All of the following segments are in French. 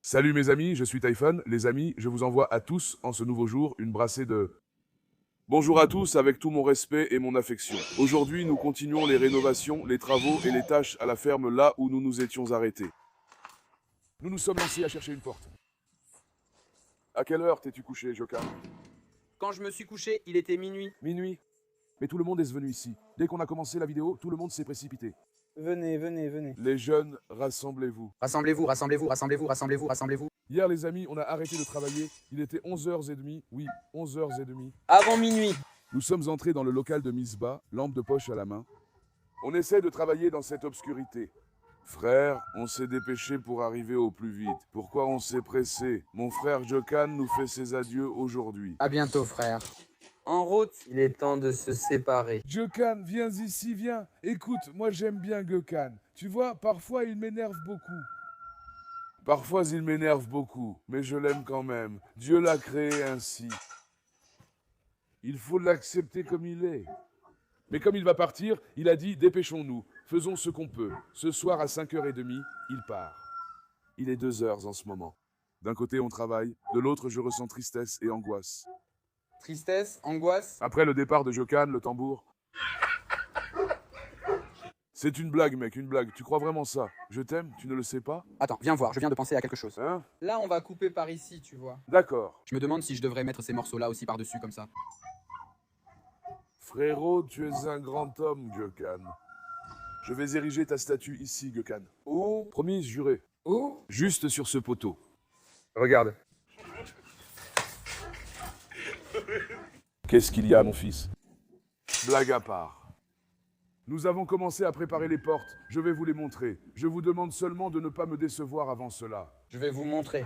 Salut mes amis, je suis Typhon. Les amis, je vous envoie à tous, en ce nouveau jour, une brassée de... Bonjour à tous, avec tout mon respect et mon affection. Aujourd'hui, nous continuons les rénovations, les travaux et les tâches à la ferme là où nous nous étions arrêtés. Nous nous sommes lancés à chercher une porte. À quelle heure t'es-tu couché, Joka? Quand je me suis couché, il était minuit. Minuit. Mais tout le monde est venu ici. Dès qu'on a commencé la vidéo, tout le monde s'est précipité. Venez, venez, venez. Les jeunes, rassemblez-vous. Rassemblez-vous, rassemblez-vous, rassemblez-vous, rassemblez-vous, rassemblez-vous. Hier, les amis, on a arrêté de travailler. Il était 11h30. Oui, 11h30. Avant minuit. Nous sommes entrés dans le local de Misbah, lampe de poche à la main. On essaie de travailler dans cette obscurité. Frère, on s'est dépêché pour arriver au plus vite. Pourquoi on s'est pressé? Mon frère Jokan nous fait ses adieux aujourd'hui. À bientôt, frère. En route, il est temps de se séparer. Jokan, viens ici, viens. Écoute, moi j'aime bien Gökhan. Tu vois, parfois il m'énerve beaucoup. Parfois il m'énerve beaucoup, mais je l'aime quand même. Dieu l'a créé ainsi. Il faut l'accepter comme il est. Mais comme il va partir, il a dit « Dépêchons-nous, faisons ce qu'on peut. Ce soir à 5h30, il part. » Il est 2h en ce moment. D'un côté, on travaille, de l'autre, je ressens tristesse et angoisse. Tristesse, angoisse. Après le départ de Jokan, le tambour... C'est une blague, mec, une blague. Tu crois vraiment ça? Je t'aime, tu ne le sais pas? Attends, viens voir, je viens de penser à quelque chose. Hein? Là, on va couper par ici, tu vois. D'accord. Je me demande si je devrais mettre ces morceaux-là aussi par-dessus, comme ça. Frérot, tu es un grand homme, Gökhan. Je vais ériger ta statue ici, Gökhan. Où? Promis, juré. Où? Juste sur ce poteau. Regarde. Qu'est-ce qu'il y a, mon fils? Blague à part. Nous avons commencé à préparer les portes. Je vais vous les montrer. Je vous demande seulement de ne pas me décevoir avant cela. Je vais vous montrer.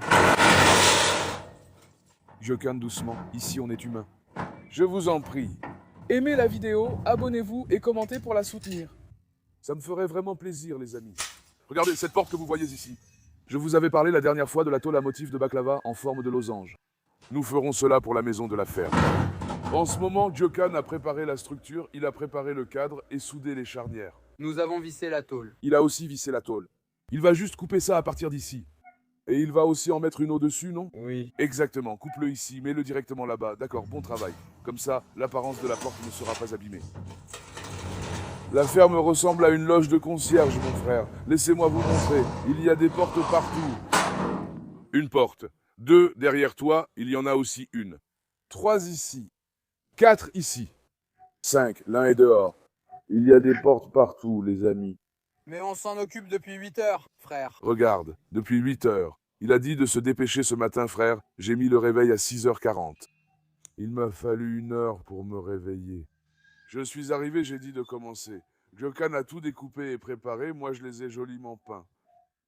Gökhan, doucement. Ici, on est humain. Je vous en prie. Aimez la vidéo, abonnez-vous et commentez pour la soutenir. Ça me ferait vraiment plaisir, les amis. Regardez cette porte que vous voyez ici. Je vous avais parlé la dernière fois de la tôle à motif de baklava en forme de losange. Nous ferons cela pour la maison de la ferme. En ce moment, Gökhan a préparé la structure, il a préparé le cadre et soudé les charnières. Nous avons vissé la tôle. Il a aussi vissé la tôle. Il va juste couper ça à partir d'ici. Et il va aussi en mettre une au-dessus, non? Oui. Exactement, coupe-le ici, mets-le directement là-bas. D'accord, bon travail. Comme ça, l'apparence de la porte ne sera pas abîmée. La ferme ressemble à une loge de concierge, mon frère. Laissez-moi vous montrer. Il y a des portes partout. Une porte. 2 derrière toi, il y en a aussi une. 3 ici. 4 ici. 5, l'un est dehors. Il y a des portes partout, les amis. Mais on s'en occupe depuis 8 heures, frère. Regarde, depuis 8 heures. Il a dit de se dépêcher ce matin, frère. J'ai mis le réveil à 6h40. Il m'a fallu 1 heure pour me réveiller. Je suis arrivé, j'ai dit de commencer. Gökhan a tout découpé et préparé, moi je les ai joliment peints.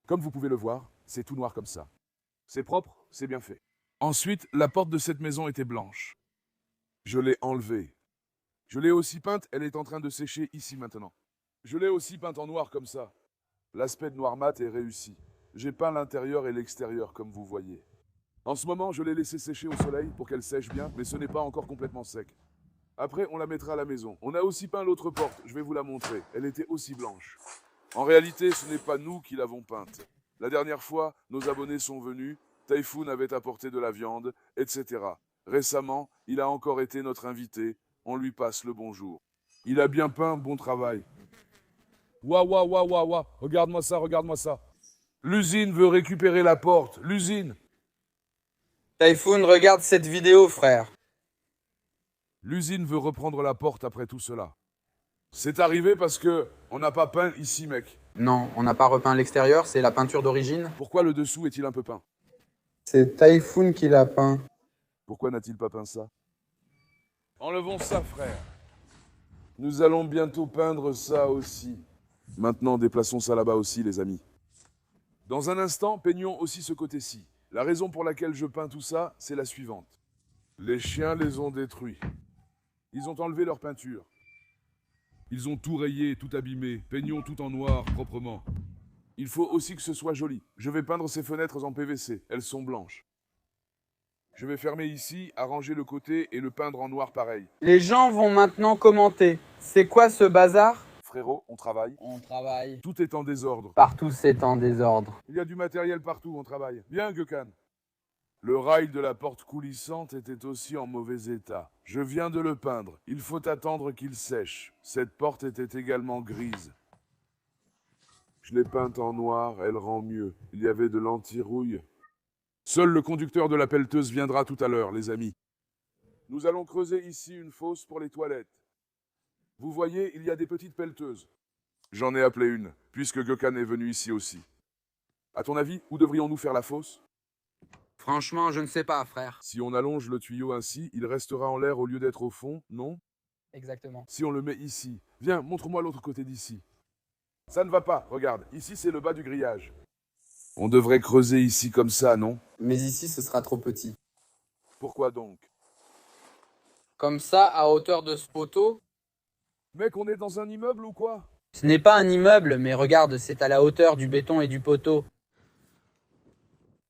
Comme vous pouvez le voir, c'est tout noir comme ça. C'est propre, c'est bien fait. Ensuite, la porte de cette maison était blanche. Je l'ai enlevée. Je l'ai aussi peinte, elle est en train de sécher ici maintenant. Je l'ai aussi peinte en noir comme ça. L'aspect de noir mat est réussi. J'ai peint l'intérieur et l'extérieur comme vous voyez. En ce moment, je l'ai laissée sécher au soleil pour qu'elle sèche bien, mais ce n'est pas encore complètement sec. Après, on la mettra à la maison. On a aussi peint l'autre porte, je vais vous la montrer. Elle était aussi blanche. En réalité, ce n'est pas nous qui l'avons peinte. La dernière fois, nos abonnés sont venus, Typhon avait apporté de la viande, etc. Récemment, il a encore été notre invité. On lui passe le bonjour. Il a bien peint, bon travail. Waouh, waouh, waouh, waouh, waouh. Regarde-moi ça, regarde-moi ça. L'usine veut récupérer la porte. L'usine. Typhon, regarde cette vidéo, frère. L'usine veut reprendre la porte après tout cela. C'est arrivé parce que on n'a pas peint ici, mec. Non, on n'a pas repeint l'extérieur, c'est la peinture d'origine. Pourquoi le dessous est-il un peu peint? C'est Typhon qui l'a peint. Pourquoi n'a-t-il pas peint ça? Enlevons ça, frère. Nous allons bientôt peindre ça aussi. Maintenant, déplaçons ça là-bas aussi, les amis. Dans un instant, peignons aussi ce côté-ci. La raison pour laquelle je peins tout ça, c'est la suivante. Les chiens les ont détruits. Ils ont enlevé leur peinture. Ils ont tout rayé, tout abîmé. Peignons tout en noir, proprement. Il faut aussi que ce soit joli. Je vais peindre ces fenêtres en PVC. Elles sont blanches. Je vais fermer ici, arranger le côté et le peindre en noir pareil. Les gens vont maintenant commenter. C'est quoi ce bazar? Frérot, on travaille. On travaille. Tout est en désordre. Partout c'est en désordre. Il y a du matériel partout, on travaille. Bien, Gökhan. Le rail de la porte coulissante était aussi en mauvais état. Je viens de le peindre. Il faut attendre qu'il sèche. Cette porte était également grise. Je l'ai peinte en noir, elle rend mieux. Il y avait de l'anti-rouille. Seul le conducteur de la pelleteuse viendra tout à l'heure, les amis. Nous allons creuser ici une fosse pour les toilettes. Vous voyez, il y a des petites pelleteuses. J'en ai appelé une, puisque Gökhan est venu ici aussi. À ton avis, où devrions-nous faire la fosse? Franchement, je ne sais pas, frère. Si on allonge le tuyau ainsi, il restera en l'air au lieu d'être au fond, non? Exactement. Si on le met ici. Viens, montre-moi l'autre côté d'ici. Ça ne va pas, regarde. Ici, c'est le bas du grillage. On devrait creuser ici comme ça, non? Mais ici, ce sera trop petit. Pourquoi donc? Comme ça, à hauteur de ce poteau. Mec, on est dans un immeuble ou quoi? Ce n'est pas un immeuble, mais regarde, c'est à la hauteur du béton et du poteau.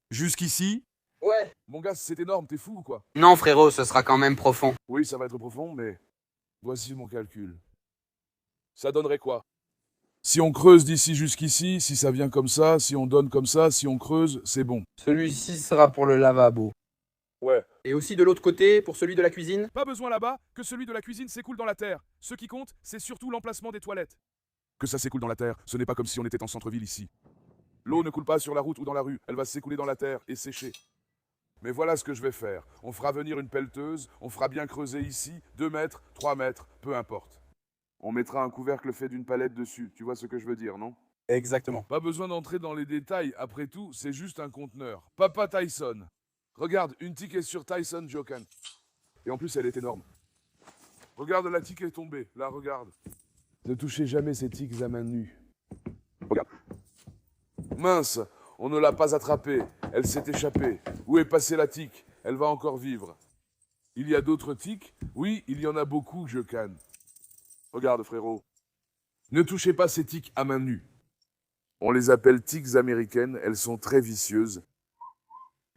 Jusqu'ici? Ouais. Mon gars, c'est énorme, t'es fou ou quoi? Non, frérot, ce sera quand même profond. Oui, ça va être profond, mais voici mon calcul. Ça donnerait quoi? Si on creuse d'ici jusqu'ici, si ça vient comme ça, si on donne comme ça, si on creuse, c'est bon. Celui-ci sera pour le lavabo. Ouais. Et aussi de l'autre côté, pour celui de la cuisine? Pas besoin là-bas que celui de la cuisine s'écoule dans la terre. Ce qui compte, c'est surtout l'emplacement des toilettes. Que ça s'écoule dans la terre, ce n'est pas comme si on était en centre-ville ici. L'eau ne coule pas sur la route ou dans la rue, elle va s'écouler dans la terre et sécher. Mais voilà ce que je vais faire. On fera venir une pelleteuse, on fera bien creuser ici, 2 mètres, 3 mètres, peu importe. On mettra un couvercle fait d'une palette dessus, tu vois ce que je veux dire, non? Exactement. Pas besoin d'entrer dans les détails, après tout, c'est juste un conteneur. Papa Tyson. Regarde, une tique est sur Tyson Gökhan. Et en plus, elle est énorme. Regarde, la tique est tombée. Là, regarde. Ne touchez jamais ces tiques à main nue. Regarde. Mince, on ne l'a pas attrapée. Elle s'est échappée. Où est passée la tique? Elle va encore vivre. Il y a d'autres tiques? Oui, il y en a beaucoup, Gökhan. Regarde, frérot. Ne touchez pas ces tiques à main nue. On les appelle tiques américaines. Elles sont très vicieuses.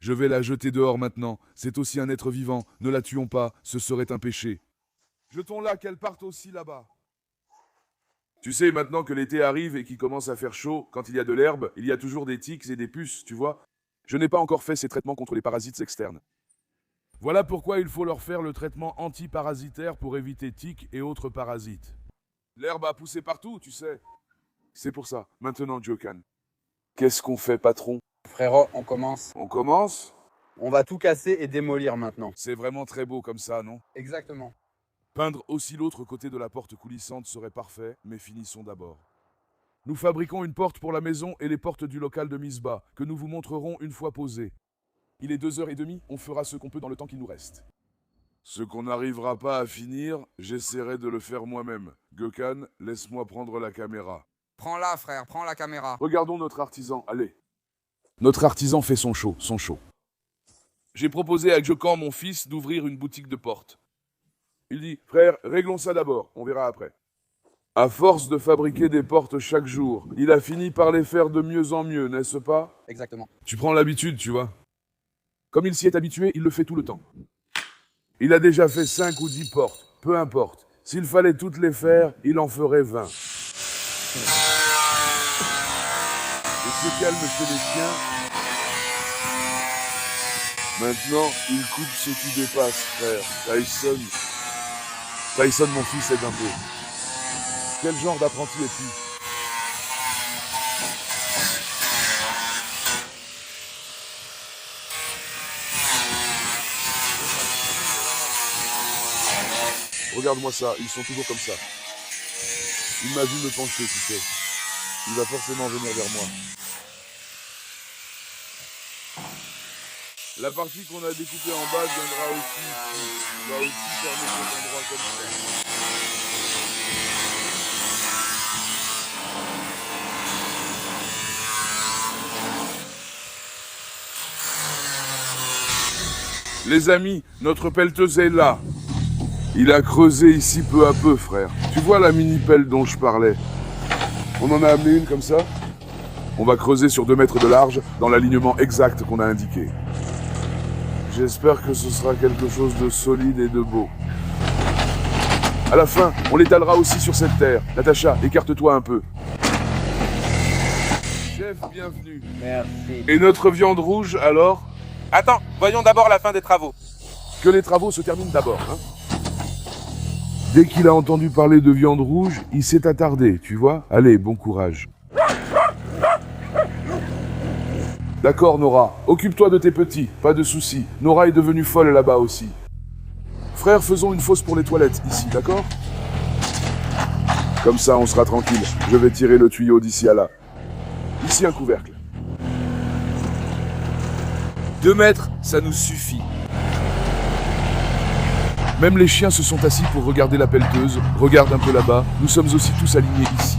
Je vais la jeter dehors maintenant. C'est aussi un être vivant. Ne la tuons pas, ce serait un péché. Jetons-la, qu'elle parte aussi là-bas. Tu sais, maintenant que l'été arrive et qu'il commence à faire chaud, quand il y a de l'herbe, il y a toujours des tiques et des puces, tu vois. Je n'ai pas encore fait ces traitements contre les parasites externes. Voilà pourquoi il faut leur faire le traitement antiparasitaire pour éviter tiques et autres parasites. L'herbe a poussé partout, tu sais. C'est pour ça. Maintenant, Gökhan. Qu'est-ce qu'on fait, patron? Frérot, on commence. On commence? On va tout casser et démolir maintenant. C'est vraiment très beau comme ça, non? Exactement. Peindre aussi l'autre côté de la porte coulissante serait parfait, mais finissons d'abord. Nous fabriquons une porte pour la maison et les portes du local de Misbah, que nous vous montrerons une fois posées. Il est 2h30, on fera ce qu'on peut dans le temps qui nous reste. Ce qu'on n'arrivera pas à finir, j'essaierai de le faire moi-même. Gökhan, laisse-moi prendre la caméra. Prends-la, frère, prends la caméra. Regardons notre artisan, allez. Notre artisan fait son show, son show. J'ai proposé à Gökhan, mon fils, d'ouvrir une boutique de portes. Il dit, frère, réglons ça d'abord, on verra après. À force de fabriquer des portes chaque jour, il a fini par les faire de mieux en mieux, n'est-ce pas? Exactement. Tu prends l'habitude, tu vois. Comme il s'y est habitué, il le fait tout le temps. Il a déjà fait 5 ou 10 portes, peu importe. S'il fallait toutes les faire, il en ferait 20. Et c'est calme chez les chiens. Maintenant, il coupe ce qui dépasse, frère. Tyson, mon fils, aide un peu. Quel genre d'apprenti es-tu? Regarde-moi ça, ils sont toujours comme ça. Il m'a vu me pencher, tu sais. Il va forcément venir vers moi. La partie qu'on a découpée en bas viendra aussi ici. On va aussi fermer cet endroit comme ça. Les amis, notre pelleteuse est là. Il a creusé ici peu à peu, frère. Tu vois la mini-pelle dont je parlais? On en a amené une comme ça. On va creuser sur 2 mètres de large, dans l'alignement exact qu'on a indiqué. J'espère que ce sera quelque chose de solide et de beau. À la fin, on l'étalera aussi sur cette terre. Natacha, écarte-toi un peu. Chef, bienvenue. Merci. Et notre viande rouge, alors? Attends, voyons d'abord la fin des travaux. Que les travaux se terminent d'abord, hein? Dès qu'il a entendu parler de viande rouge, il s'est attardé, tu vois? Allez, bon courage. D'accord, Nora. Occupe-toi de tes petits, pas de soucis. Nora est devenue folle là-bas aussi. Frère, faisons une fosse pour les toilettes, ici, d'accord? Comme ça, on sera tranquille. Je vais tirer le tuyau d'ici à là. Ici, un couvercle. 2 mètres, ça nous suffit. Même les chiens se sont assis pour regarder la pelleteuse. Regarde un peu là-bas. Nous sommes aussi tous alignés ici.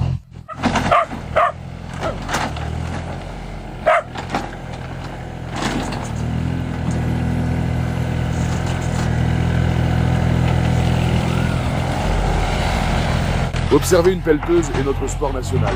Observer une pelleteuse est notre sport national.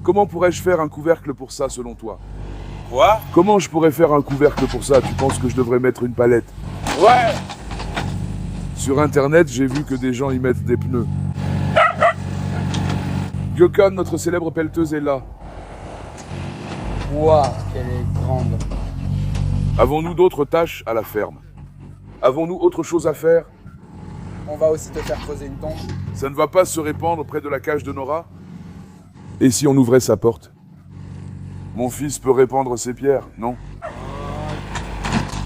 Comment pourrais-je faire un couvercle pour ça, selon toi? Quoi? Comment je pourrais faire un couvercle pour ça? Tu penses que je devrais mettre une palette? Ouais! Sur Internet, j'ai vu que des gens y mettent des pneus. Gökhan, notre célèbre pelleteuse, est là. Waouh, qu'elle est grande. Avons-nous d'autres tâches à la ferme? Avons-nous autre chose à faire? On va aussi te faire creuser une tombe. Ça ne va pas se répandre près de la cage de Nora? Et si on ouvrait sa porte? Mon fils peut répandre ses pierres, non?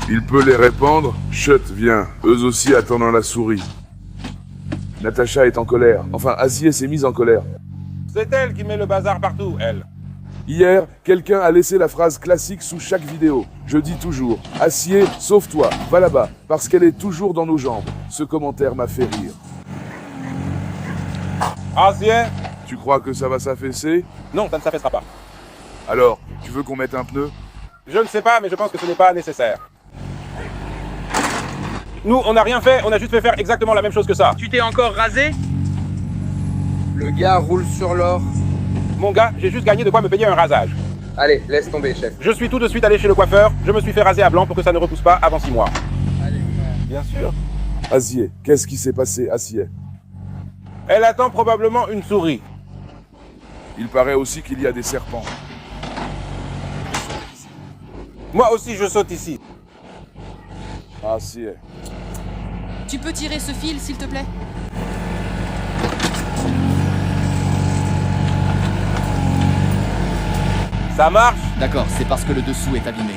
Il peut les répandre? Chut, viens. Eux aussi attendant la souris. Natacha est en colère. Enfin, Assier s'est mise en colère. C'est elle qui met le bazar partout, elle. Hier, quelqu'un a laissé la phrase classique sous chaque vidéo. Je dis toujours, Assier, sauve-toi, va là-bas, parce qu'elle est toujours dans nos jambes. Ce commentaire m'a fait rire. Ancien? Tu crois que ça va s'affaisser? Non, ça ne s'affaissera pas. Alors, tu veux qu'on mette un pneu? Je ne sais pas, mais je pense que ce n'est pas nécessaire. Nous, on n'a rien fait, on a juste fait faire exactement la même chose que ça. Tu t'es encore rasé? Le gars roule sur l'or. Mon gars, j'ai juste gagné de quoi me payer un rasage. Allez, laisse tomber, chef. Je suis tout de suite allé chez le coiffeur, je me suis fait raser à blanc pour que ça ne repousse pas avant 6 mois. Allez, frère. Bien sûr. Assier, qu'est-ce qui s'est passé, Assier? Elle attend probablement une souris. Il paraît aussi qu'il y a des serpents. Moi aussi, je saute ici. Assier. Tu peux tirer ce fil, s'il te plaît? Ça marche? D'accord, c'est parce que le dessous est abîmé.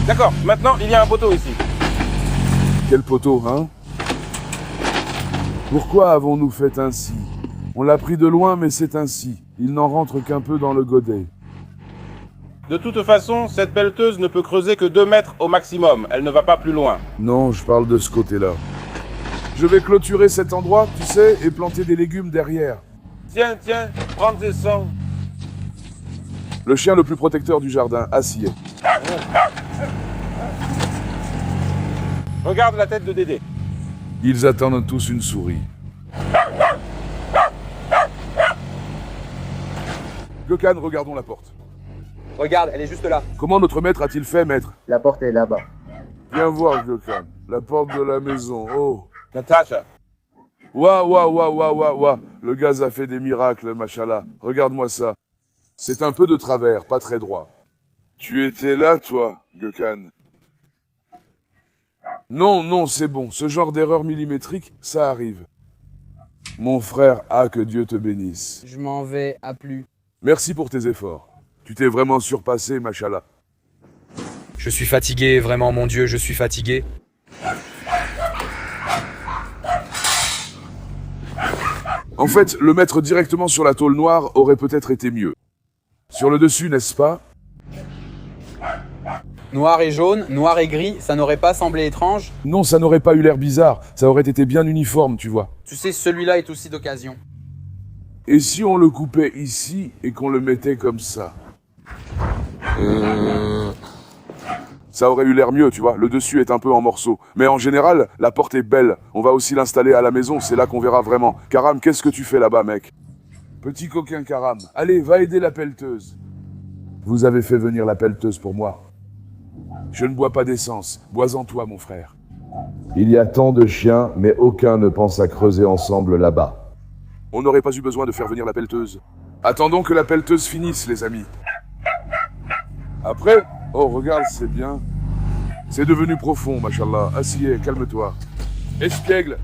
D'accord, maintenant, il y a un poteau ici. Quel poteau, hein? Pourquoi avons-nous fait ainsi? On l'a pris de loin, mais c'est ainsi. Il n'en rentre qu'un peu dans le godet. De toute façon, cette pelleteuse ne peut creuser que 2 mètres au maximum. Elle ne va pas plus loin. Non, je parle de ce côté-là. Je vais clôturer cet endroit, tu sais, et planter des légumes derrière. Tiens, tiens, prends tes sangs. Le chien le plus protecteur du jardin, Assier. Regarde la tête de Dédé. Ils attendent tous une souris. Gökhan, regardons la porte. Regarde, elle est juste là. Comment notre maître a-t-il fait, maître? La porte est là-bas. Viens voir, Gökhan. La porte de la maison, oh. Natacha. Ouah, ouah, ouah, ouah, ouah, ouah. Le gaz a fait des miracles, machallah. Regarde-moi ça. C'est un peu de travers, pas très droit. Tu étais là, toi, Gökhan? Non, non, c'est bon. Ce genre d'erreur millimétrique, ça arrive. Mon frère, que Dieu te bénisse. Je m'en vais à plus. Merci pour tes efforts. Tu t'es vraiment surpassé, machallah. Je suis fatigué, vraiment, mon Dieu, je suis fatigué. En fait, le mettre directement sur la tôle noire aurait peut-être été mieux. Sur le dessus, n'est-ce pas? Noir et jaune, noir et gris, ça n'aurait pas semblé étrange? Non, ça n'aurait pas eu l'air bizarre. Ça aurait été bien uniforme, tu vois. Tu sais, celui-là est aussi d'occasion. Et si on le coupait ici et qu'on le mettait comme ça? Ça aurait eu l'air mieux, tu vois, le dessus est un peu en morceaux. Mais en général, la porte est belle. On va aussi l'installer à la maison, c'est là qu'on verra vraiment. Karam, qu'est-ce que tu fais là-bas, mec? Petit coquin Karam, allez, va aider la pelleteuse. Vous avez fait venir la pelleteuse pour moi. Je ne bois pas d'essence, bois-en toi, mon frère. Il y a tant de chiens, mais aucun ne pense à creuser ensemble là-bas. On n'aurait pas eu besoin de faire venir la pelleteuse. Attendons que la pelleteuse finisse, les amis. Après, oh regarde, c'est bien. C'est devenu profond, machallah. Assieds, calme-toi. Espiègle.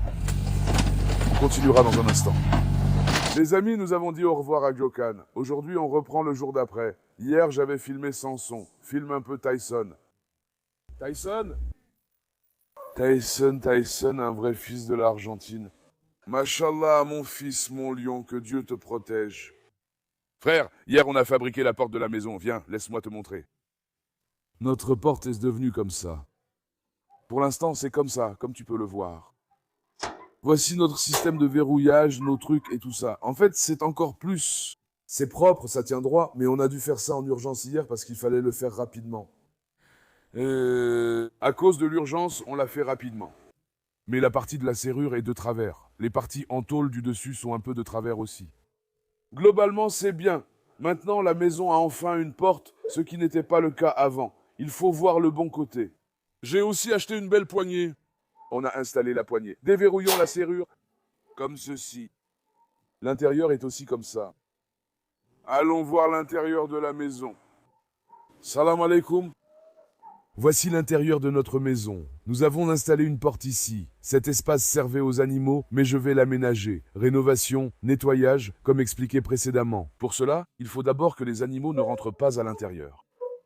On continuera dans un instant. Les amis, nous avons dit au revoir à Jokan. Aujourd'hui, on reprend le jour d'après. Hier, j'avais filmé Samson. Filme un peu Tyson. Tyson, un vrai fils de l'Argentine. Machallah, mon fils, mon lion, que Dieu te protège. Frère, hier on a fabriqué la porte de la maison. Viens, laisse-moi te montrer. Notre porte est devenue comme ça. Pour l'instant, c'est comme ça, comme tu peux le voir. Voici notre système de verrouillage, nos trucs et tout ça. En fait, c'est encore plus. C'est propre, ça tient droit, mais on a dû faire ça en urgence hier parce qu'il fallait le faire rapidement. À cause de l'urgence, on l'a fait rapidement. Mais la partie de la serrure est de travers. Les parties en tôle du dessus sont un peu de travers aussi. Globalement, c'est bien. Maintenant, la maison a enfin une porte, ce qui n'était pas le cas avant. Il faut voir le bon côté. J'ai aussi acheté une belle poignée. On a installé la poignée. Déverrouillons la serrure, comme ceci. L'intérieur est aussi comme ça. Allons voir l'intérieur de la maison. Salam alaikum. Voici l'intérieur de notre maison. Nous avons installé une porte ici. Cet espace servait aux animaux, mais je vais l'aménager. Rénovation, nettoyage, comme expliqué précédemment. Pour cela, il faut d'abord que les animaux ne rentrent pas à l'intérieur.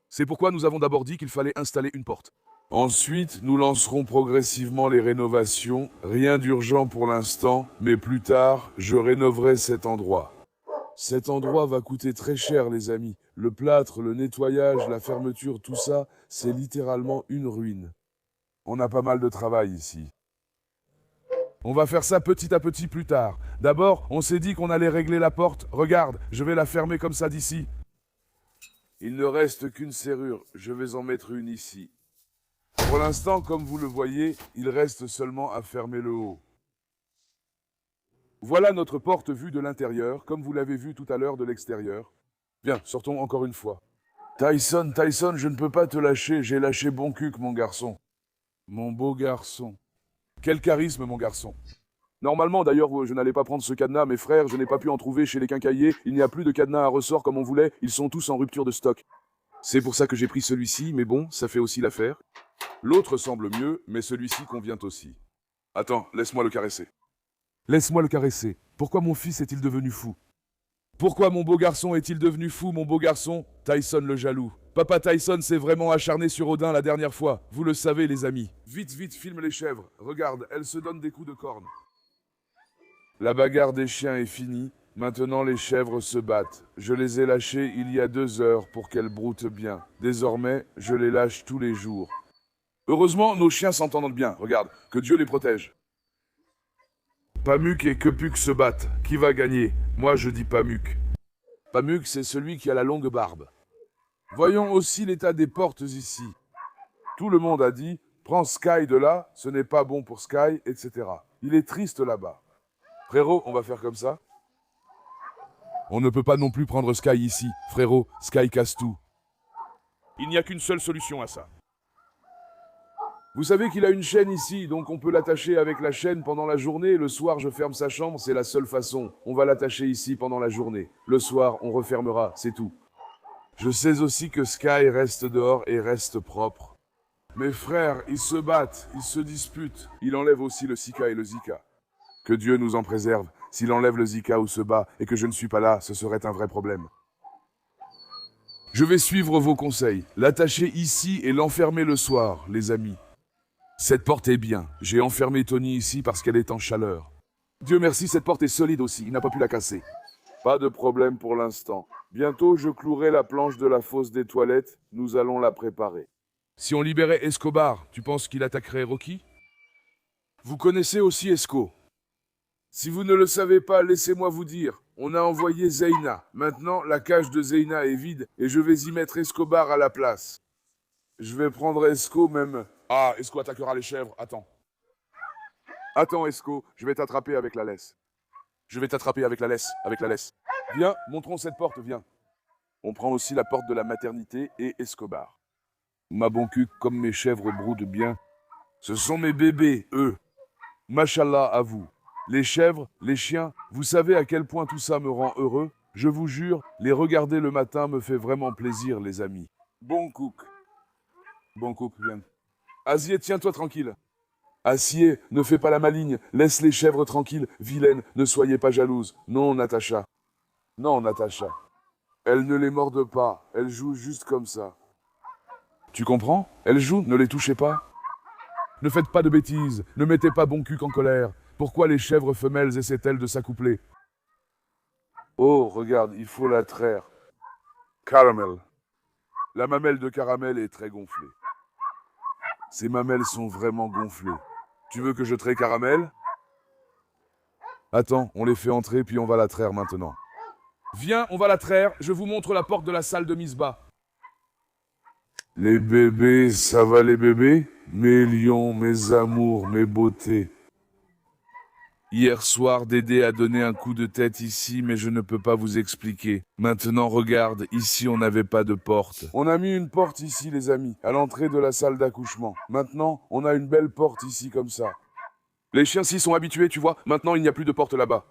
C'est pourquoi nous avons d'abord dit qu'il fallait installer une porte. Ensuite, nous lancerons progressivement les rénovations. Rien d'urgent pour l'instant, mais plus tard, je rénoverai cet endroit. Cet endroit va coûter très cher, les amis. Le plâtre, le nettoyage, la fermeture, tout ça, c'est littéralement une ruine. On a pas mal de travail ici. On va faire ça petit à petit plus tard. D'abord, on s'est dit qu'on allait régler la porte. Regarde, je vais la fermer comme ça d'ici. Il ne reste qu'une serrure. Je vais en mettre une ici. Pour l'instant, comme vous le voyez, il reste seulement à fermer le haut. Voilà notre porte vue de l'intérieur, comme vous l'avez vu tout à l'heure de l'extérieur. Bien, sortons encore une fois. Tyson, je ne peux pas te lâcher, j'ai lâché bon cuc, mon garçon. Mon beau garçon. Quel charisme, mon garçon. Normalement, d'ailleurs, je n'allais pas prendre ce cadenas, mes frères, je n'ai pas pu en trouver chez les quincailliers, il n'y a plus de cadenas à ressort comme on voulait, ils sont tous en rupture de stock. C'est pour ça que j'ai pris celui-ci, mais bon, ça fait aussi l'affaire. L'autre semble mieux, mais celui-ci convient aussi. Attends, laisse-moi le caresser. Laisse-moi le caresser. Pourquoi mon fils est-il devenu fou? Pourquoi mon beau garçon est-il devenu fou, mon beau garçon? Tyson le jaloux. Papa Tyson s'est vraiment acharné sur Odin la dernière fois. Vous le savez, les amis. Vite, vite, filme les chèvres. Regarde, elles se donnent des coups de corne. La bagarre des chiens est finie. Maintenant, les chèvres se battent. Je les ai lâchées il y a 2 heures pour qu'elles broutent bien. Désormais, je les lâche tous les jours. Heureusement, nos chiens s'entendent bien. Regarde, que Dieu les protège. Pamuk et Kepuk se battent. Qui va gagner? Moi, je dis Pamuk. Pamuk, c'est celui qui a la longue barbe. Voyons aussi l'état des portes ici. Tout le monde a dit, prends Sky de là, ce n'est pas bon pour Sky, etc. Il est triste là-bas. Frérot, on va faire comme ça. On ne peut pas non plus prendre Sky ici. Frérot, Sky casse tout. Il n'y a qu'une seule solution à ça. Vous savez qu'il a une chaîne ici, donc on peut l'attacher avec la chaîne pendant la journée. Le soir, je ferme sa chambre, c'est la seule façon. On va l'attacher ici pendant la journée. Le soir, on refermera, c'est tout. Je sais aussi que Sky reste dehors et reste propre. Mes frères, ils se battent, ils se disputent. Il enlève aussi le Sika et le Zika. Que Dieu nous en préserve. S'il enlève le Zika ou se bat et que je ne suis pas là, ce serait un vrai problème. Je vais suivre vos conseils. L'attacher ici et l'enfermer le soir, les amis. Cette porte est bien. J'ai enfermé Tony ici parce qu'elle est en chaleur. Dieu merci, cette porte est solide aussi. Il n'a pas pu la casser. Pas de problème pour l'instant. Bientôt, je clouerai la planche de la fosse des toilettes. Nous allons la préparer. Si on libérait Escobar, tu penses qu'il attaquerait Rocky? Vous connaissez aussi Esco. Si vous ne le savez pas, laissez-moi vous dire. On a envoyé Zeina. Maintenant, la cage de Zeina est vide et je vais y mettre Escobar à la place. Je vais prendre Esco même. Ah, Esco attaquera les chèvres. Attends. Attends, Esco, je vais t'attraper avec la laisse. Je vais t'attraper avec la laisse, Viens, montrons cette porte, viens. On prend aussi la porte de la maternité et Escobar. Ma bon cul, comme mes chèvres broudent bien. Ce sont mes bébés, eux. Machallah à vous. Les chèvres, les chiens, vous savez à quel point tout ça me rend heureux? Je vous jure, les regarder le matin me fait vraiment plaisir, les amis. Bon cook. Bon cook, viens. Asier, tiens-toi tranquille. Acier, ne fais pas la maligne, laisse les chèvres tranquilles, vilaine, ne soyez pas jalouse. Non, Natacha. Non, Natacha. Elle ne les morde pas, elle joue juste comme ça. Tu comprends? Elle joue, ne les touchez pas. Ne faites pas de bêtises, ne mettez pas Bon Cuc en colère. Pourquoi les chèvres femelles essaient-elles de s'accoupler? Oh, regarde, il faut la traire. Caramel. La mamelle de caramel est très gonflée. Ces mamelles sont vraiment gonflées. Tu veux que je traie caramel? Attends, on les fait entrer puis on va la traire maintenant. Viens, on va la traire, je vous montre la porte de la salle de Misbah. Les bébés, ça va les bébés? Mes lions, mes amours, mes beautés. Hier soir, Dédé a donné un coup de tête ici, mais je ne peux pas vous expliquer. Maintenant, regarde, ici on n'avait pas de porte. On a mis une porte ici, les amis, à l'entrée de la salle d'accouchement. Maintenant, on a une belle porte ici, comme ça. Les chiens s'y sont habitués, tu vois, maintenant il n'y a plus de porte là-bas.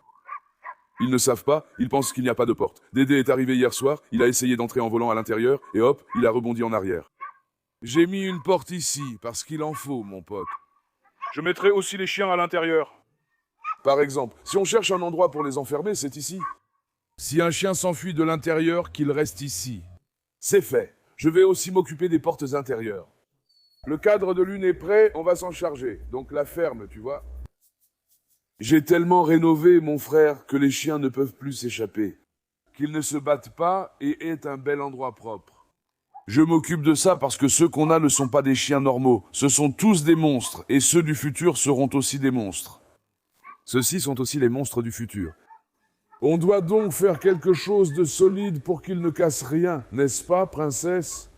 Ils ne savent pas, ils pensent qu'il n'y a pas de porte. Dédé est arrivé hier soir, il a essayé d'entrer en volant à l'intérieur, et hop, il a rebondi en arrière. J'ai mis une porte ici, parce qu'il en faut, mon pote. Je mettrai aussi les chiens à l'intérieur. Par exemple, si on cherche un endroit pour les enfermer, c'est ici. Si un chien s'enfuit de l'intérieur, qu'il reste ici. C'est fait. Je vais aussi m'occuper des portes intérieures. Le cadre de l'une est prêt, on va s'en charger. Donc la ferme, tu vois. J'ai tellement rénové, mon frère, que les chiens ne peuvent plus s'échapper. Qu'ils ne se battent pas et aient un bel endroit propre. Je m'occupe de ça parce que ceux qu'on a ne sont pas des chiens normaux. Ce sont tous des monstres, et ceux du futur seront aussi des monstres. Ceux-ci sont aussi les monstres du futur. On doit donc faire quelque chose de solide pour qu'ils ne cassent rien, n'est-ce pas, princesse?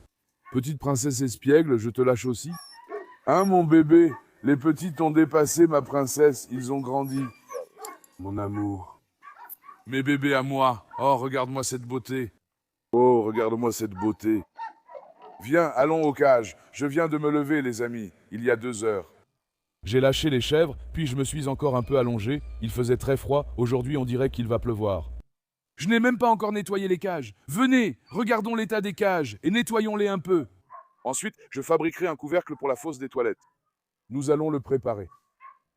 Petite princesse espiègle, je te lâche aussi. Hein, mon bébé? Les petites ont dépassé ma princesse, ils ont grandi. Mon amour. Mes bébés à moi. Oh, regarde-moi cette beauté. Oh, regarde-moi cette beauté. Viens, allons aux cages. Je viens de me lever, les amis, il y a 2 heures. J'ai lâché les chèvres, puis je me suis encore un peu allongé. Il faisait très froid, aujourd'hui on dirait qu'il va pleuvoir. Je n'ai même pas encore nettoyé les cages. Venez, regardons l'état des cages et nettoyons-les un peu. Ensuite, je fabriquerai un couvercle pour la fosse des toilettes. Nous allons le préparer.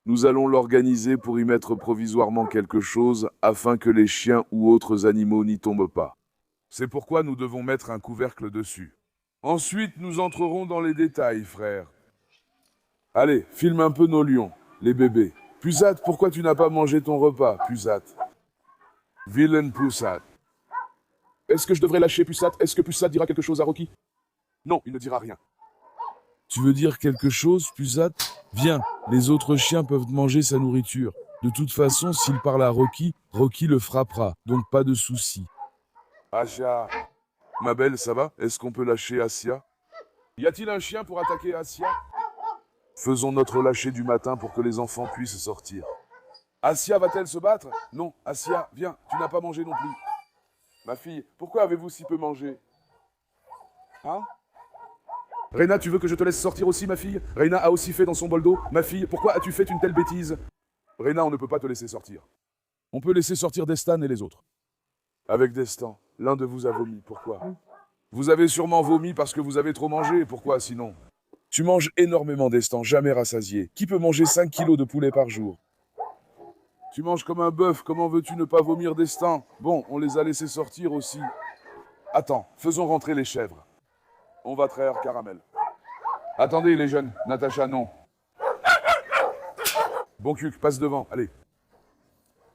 Nous allons l'organiser pour y mettre provisoirement quelque chose afin que les chiens ou autres animaux n'y tombent pas. C'est pourquoi nous devons mettre un couvercle dessus. Ensuite, nous entrerons dans les détails, frère. Allez, filme un peu nos lions, les bébés. Pusat, pourquoi tu n'as pas mangé ton repas, Pusat? Vilaine Pusat. Est-ce que je devrais lâcher Pusat? Est-ce que Pusat dira quelque chose à Rocky? Non, il ne dira rien. Tu veux dire quelque chose, Pusat? Viens, les autres chiens peuvent manger sa nourriture. De toute façon, s'il parle à Rocky, Rocky le frappera, donc pas de souci. Asia. Ma belle, ça va? Est-ce qu'on peut lâcher Asia? Y a-t-il un chien pour attaquer Asia? Faisons notre lâcher du matin pour que les enfants puissent sortir. Asia va-t-elle se battre? Non, Asia, viens, tu n'as pas mangé non plus. Ma fille, pourquoi avez-vous si peu mangé? Hein? Reina, tu veux que je te laisse sortir aussi, ma fille? Reina a aussi fait dans son bol d'eau. Ma fille, pourquoi as-tu fait une telle bêtise? Reina, on ne peut pas te laisser sortir. On peut laisser sortir Destan et les autres. Avec Destan, l'un de vous a vomi, pourquoi? Vous avez sûrement vomi parce que vous avez trop mangé, pourquoi sinon? Tu manges énormément, Destan, jamais rassasié. Qui peut manger 5 kilos de poulet par jour? Tu manges comme un bœuf, comment veux-tu ne pas vomir, Destin? Bon, on les a laissés sortir aussi. Attends, faisons rentrer les chèvres. On va traire Caramel. Attendez, les jeunes, Natacha, non. Bon Cuc, passe devant, allez.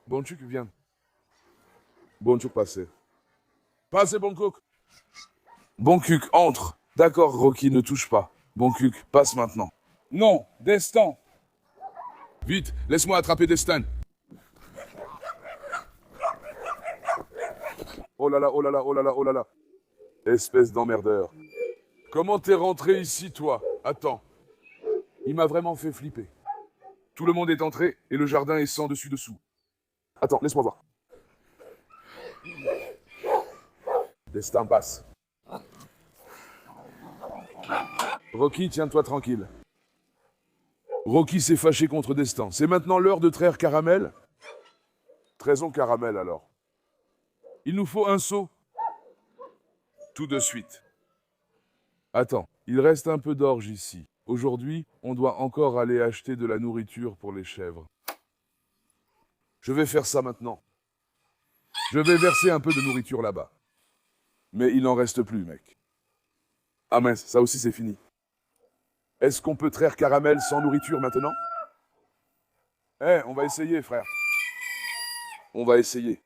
Bon Cuc, viens. Bon Cuc, passez. Passez, Bon Cuc. Bon Cuc, entre. D'accord, Rocky, ne touche pas. Bon Cuc, passe maintenant. Non, Destin. Vite, laisse-moi attraper Destin. Oh là là, oh là là, oh là là, oh là là. Espèce d'emmerdeur. Comment t'es rentré ici, toi? Attends. Il m'a vraiment fait flipper. Tout le monde est entré et le jardin est sans dessus-dessous. Attends, laisse-moi voir. Destin passe. Rocky, tiens-toi tranquille. Rocky s'est fâché contre Destin. C'est maintenant l'heure de traire Caramel? Traisons Caramel alors. Il nous faut un seau. Tout de suite. Attends, il reste un peu d'orge ici. Aujourd'hui, on doit encore aller acheter de la nourriture pour les chèvres. Je vais faire ça maintenant. Je vais verser un peu de nourriture là-bas. Mais il n'en reste plus, mec. Ah mince, ça aussi c'est fini. Est-ce qu'on peut traire Caramel sans nourriture maintenant? On va essayer, frère. On va essayer.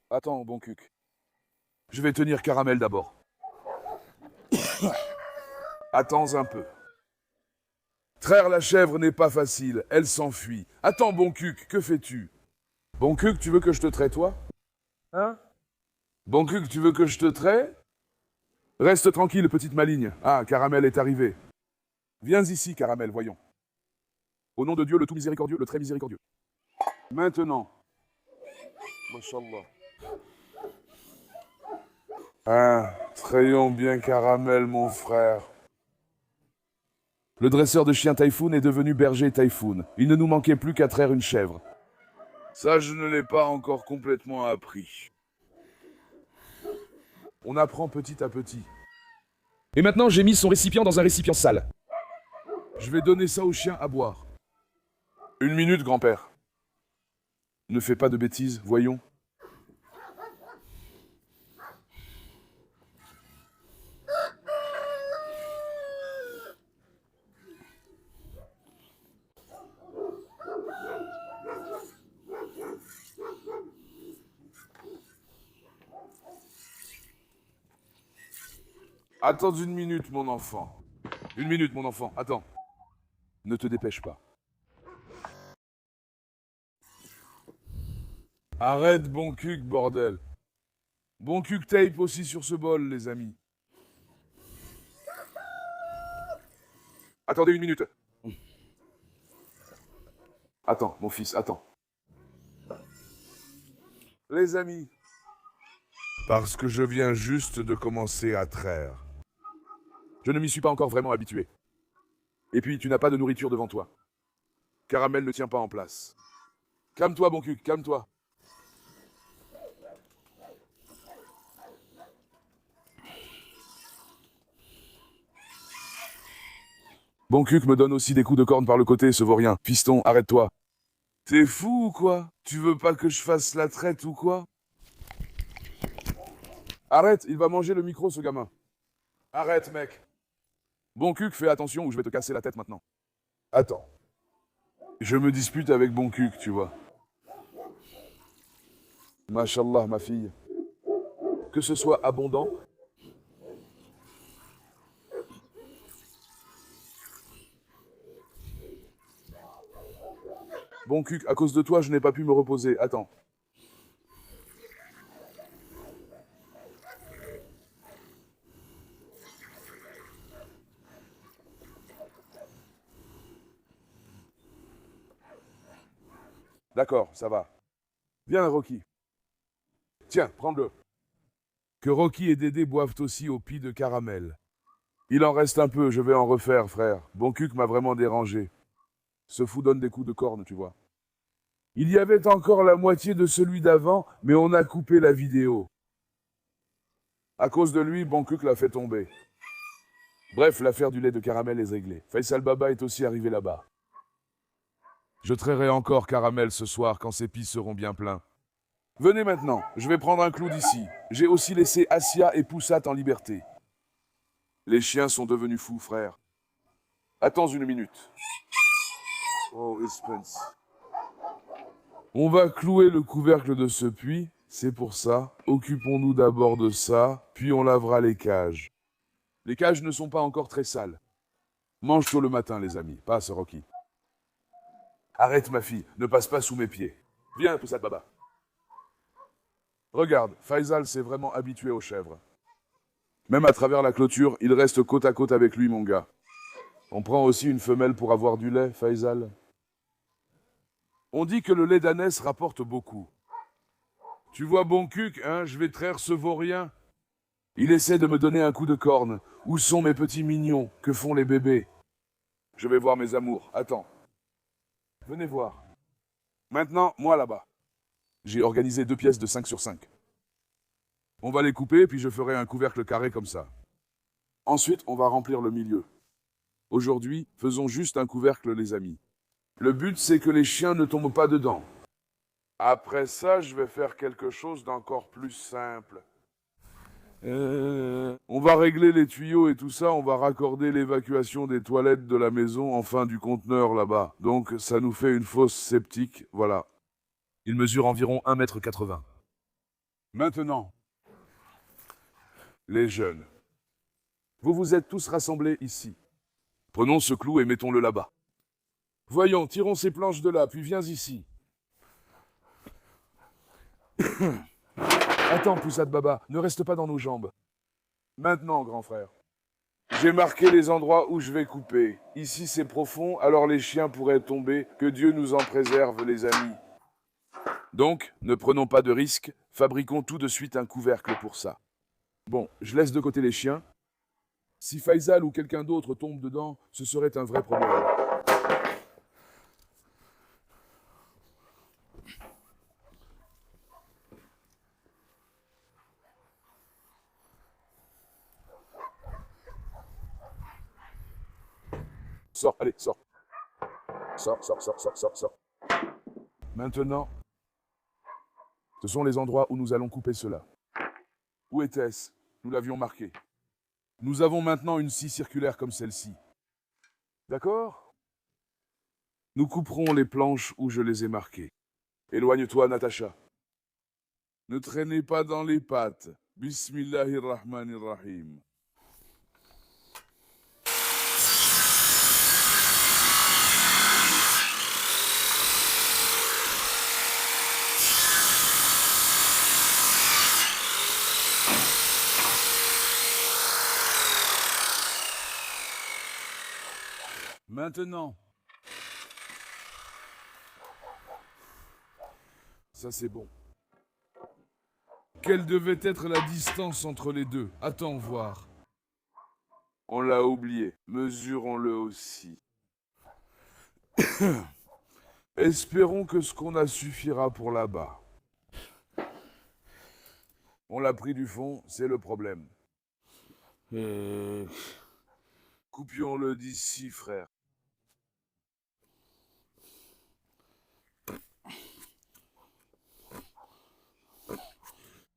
Attends, bon cuc. Je vais tenir Caramel d'abord. Attends un peu. Traire la chèvre n'est pas facile, elle s'enfuit. Attends, bon cuc, que fais-tu? Bon cuc, tu veux que je te traie, toi? Hein? Bon cuc, tu veux que je te traie? Reste tranquille, petite maligne. Ah, Caramel est arrivé. Viens ici, Caramel, voyons. Au nom de Dieu, le tout miséricordieux, le très miséricordieux. Maintenant. Mashallah. Ah, trayons bien Caramel, mon frère. Le dresseur de chiens Typhoon est devenu berger Typhoon. Il ne nous manquait plus qu'à traire une chèvre. Ça, je ne l'ai pas encore complètement appris. On apprend petit à petit. Et maintenant, j'ai mis son récipient dans un récipient sale. Je vais donner ça au chien à boire. 1 minute, grand-père. Ne fais pas de bêtises, voyons. Attends 1 minute, mon enfant. 1 minute, mon enfant, attends. Ne te dépêche pas. Arrête, bon cuc, bordel. Bon cuc tape aussi sur ce bol, les amis. Attendez 1 minute. Attends, mon fils, attends. Les amis, parce que je viens juste de commencer à traire. Je ne m'y suis pas encore vraiment habitué. Et puis, tu n'as pas de nourriture devant toi. Caramel ne tient pas en place. Calme-toi, bon cuc, calme-toi. Bon cuc me donne aussi des coups de corne par le côté, ce vaurien. Fiston, arrête-toi. T'es fou ou quoi? Tu veux pas que je fasse la traite ou quoi? Arrête, il va manger le micro, ce gamin. Arrête, mec. Bon cuc, fais attention ou je vais te casser la tête maintenant. Attends. Je me dispute avec bon cuc, tu vois. Mashallah, ma fille. Que ce soit abondant. Bon cuc, à cause de toi, je n'ai pas pu me reposer. Attends. D'accord, ça va. Viens, Rocky. Tiens, prends-le. Que Rocky et Dédé boivent aussi au pis de Caramel. Il en reste un peu, je vais en refaire, frère. Bon cuc m'a vraiment dérangé. Ce fou donne des coups de corne, tu vois. Il y avait encore la moitié de celui d'avant, mais on a coupé la vidéo. À cause de lui, Bon cuc l'a fait tomber. Bref, l'affaire du lait de Caramel est réglée. Faisal Baba est aussi arrivé là-bas. Je trairai encore Caramel ce soir quand ses pis seront bien pleins. Venez maintenant, je vais prendre un clou d'ici. J'ai aussi laissé Asia et Poussat en liberté. Les chiens sont devenus fous, frère. Attends 1 minute. Oh, Spence. On va clouer le couvercle de ce puits, c'est pour ça. Occupons-nous d'abord de ça, puis on lavera les cages. Les cages ne sont pas encore très sales. Mange tôt le matin, les amis. Passe, Rocky. Arrête, ma fille, ne passe pas sous mes pieds. Viens, Poussat Baba. Regarde, Faisal s'est vraiment habitué aux chèvres. Même à travers la clôture, il reste côte à côte avec lui, mon gars. On prend aussi une femelle pour avoir du lait, Faisal. On dit que le lait d'ânesse rapporte beaucoup. Tu vois bon cuc, hein, je vais traire ce vaurien. Il essaie de me donner un coup de corne. Où sont mes petits mignons? Que font les bébés? Je vais voir mes amours. Attends. Venez voir. Maintenant, moi là-bas. J'ai organisé 2 pièces de 5 sur 5. On va les couper, puis je ferai un couvercle carré comme ça. Ensuite, on va remplir le milieu. Aujourd'hui, faisons juste un couvercle, les amis. Le but, c'est que les chiens ne tombent pas dedans. Après ça, je vais faire quelque chose d'encore plus simple. On va régler les tuyaux et tout ça, on va raccorder l'évacuation des toilettes de la maison, enfin du conteneur là-bas. Donc ça nous fait une fosse septique, voilà. Il mesure environ 1,80 m. Maintenant, les jeunes. Vous vous êtes tous rassemblés ici. Prenons ce clou et mettons-le là-bas. Voyons, tirons ces planches de là, puis viens ici. Attends, Poussade Baba, ne reste pas dans nos jambes. Maintenant, grand frère. J'ai marqué les endroits où je vais couper. Ici, c'est profond, alors les chiens pourraient tomber. Que Dieu nous en préserve, les amis. Donc, ne prenons pas de risques, fabriquons tout de suite un couvercle pour ça. Bon, je laisse de côté les chiens. Si Faisal ou quelqu'un d'autre tombe dedans, ce serait un vrai problème. Sors, allez, sors. Sors. Maintenant, ce sont les endroits où nous allons couper cela. Où était-ce? Nous l'avions marqué. Nous avons maintenant une scie circulaire comme celle-ci. D'accord? Nous couperons les planches où je les ai marquées. Éloigne-toi, Natacha. Ne traînez pas dans les pattes. Bismillahirrahmanirrahim. Maintenant. Ça c'est bon. Quelle devait être la distance entre les deux? Attends voir. On l'a oublié. Mesurons-le aussi. Espérons que ce qu'on a suffira pour là-bas. On l'a pris du fond, c'est le problème. Coupions-le d'ici, frère.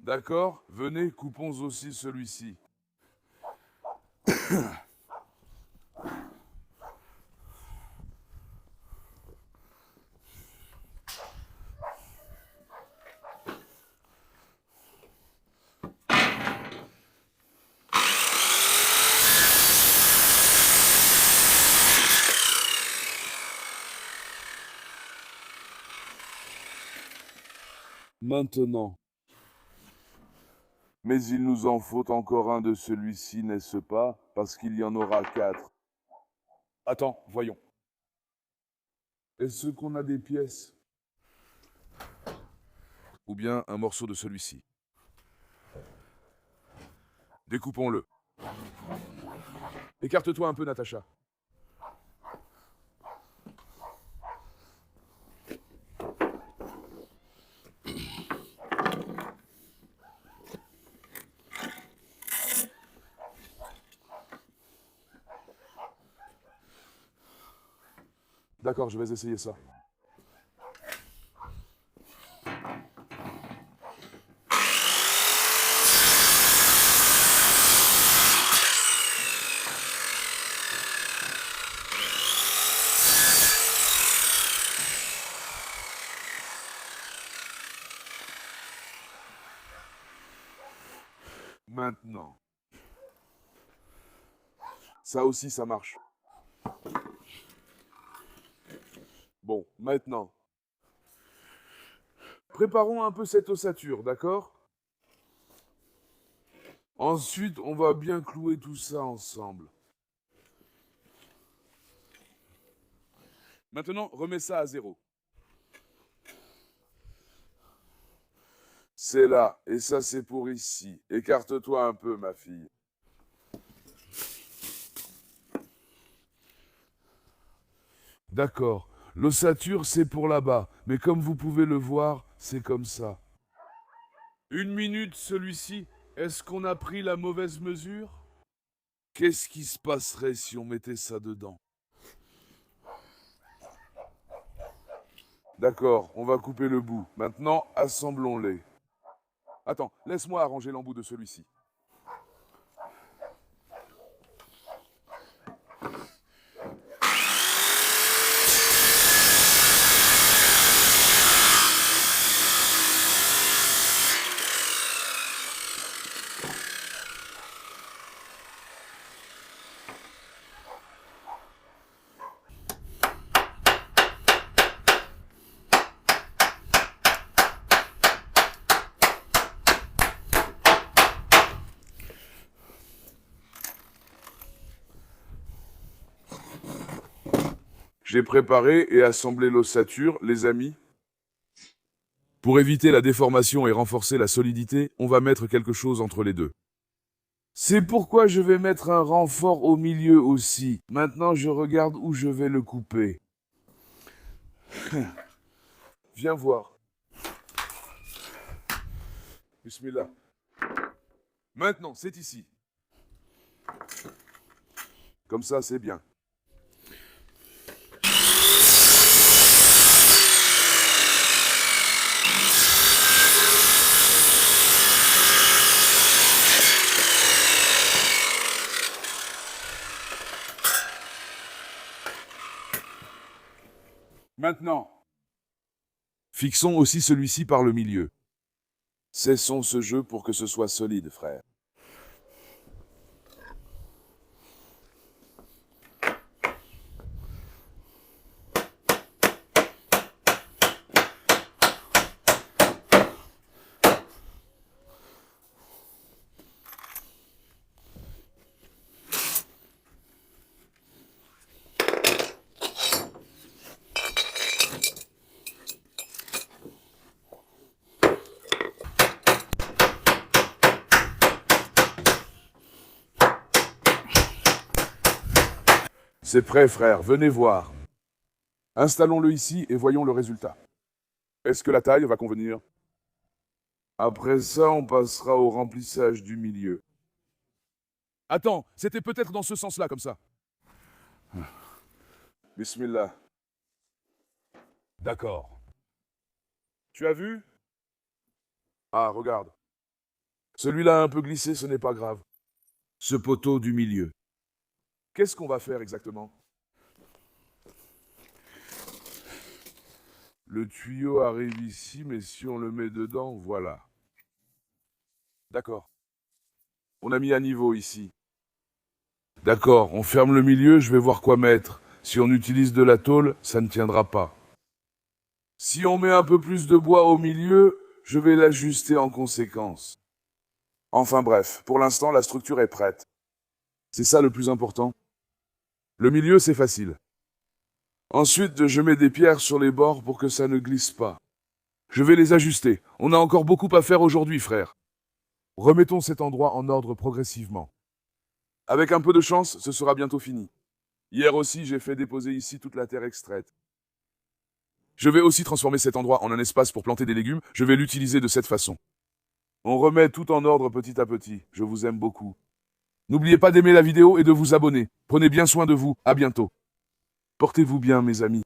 D'accord, venez, coupons aussi celui-ci. Maintenant. Mais il nous en faut encore un de celui-ci, n'est-ce pas? Parce qu'il y en aura 4. Attends, voyons. Est-ce qu'on a des pièces? Ou bien un morceau de celui-ci. Découpons-le. Écarte-toi un peu, Natacha. D'accord, je vais essayer ça. Maintenant. Ça aussi, ça marche. Bon, maintenant. Préparons un peu cette ossature, d'accord? Ensuite, on va bien clouer tout ça ensemble. Maintenant, remets ça à 0. C'est là, et ça c'est pour ici. Écarte-toi un peu, ma fille. D'accord, l'ossature c'est pour là-bas, mais comme vous pouvez le voir, c'est comme ça. 1 minute, celui-ci, est-ce qu'on a pris la mauvaise mesure? Qu'est-ce qui se passerait si on mettait ça dedans? D'accord, on va couper le bout. Maintenant, assemblons-les. Attends, laisse-moi arranger l'embout de celui-ci. J'ai préparé et assemblé l'ossature, les amis. Pour éviter la déformation et renforcer la solidité, on va mettre quelque chose entre les deux. C'est pourquoi je vais mettre un renfort au milieu aussi. Maintenant, je regarde où je vais le couper. Viens voir. Bismillah. Maintenant, c'est ici. Comme ça, c'est bien. Maintenant, fixons aussi celui-ci par le milieu. Cessons ce jeu pour que ce soit solide, frère. C'est prêt, frère, venez voir. Installons-le ici et voyons le résultat. Est-ce que la taille va convenir? Après ça, on passera au remplissage du milieu. Attends, c'était peut-être dans ce sens-là, comme ça. Bismillah. D'accord. Tu as vu? Ah, regarde. Celui-là a un peu glissé, ce n'est pas grave. Ce poteau du milieu. Qu'est-ce qu'on va faire exactement? Le tuyau arrive ici, mais si on le met dedans, voilà. D'accord. On a mis à niveau ici. D'accord, on ferme le milieu, je vais voir quoi mettre. Si on utilise de la tôle, ça ne tiendra pas. Si on met un peu plus de bois au milieu, je vais l'ajuster en conséquence. Enfin bref, pour l'instant, la structure est prête. C'est ça le plus important. Le milieu, c'est facile. Ensuite, je mets des pierres sur les bords pour que ça ne glisse pas. Je vais les ajuster. On a encore beaucoup à faire aujourd'hui, frère. Remettons cet endroit en ordre progressivement. Avec un peu de chance, ce sera bientôt fini. Hier aussi, j'ai fait déposer ici toute la terre extraite. Je vais aussi transformer cet endroit en un espace pour planter des légumes. Je vais l'utiliser de cette façon. On remet tout en ordre petit à petit. Je vous aime beaucoup. N'oubliez pas d'aimer la vidéo et de vous abonner. Prenez bien soin de vous. À bientôt. Portez-vous bien, mes amis.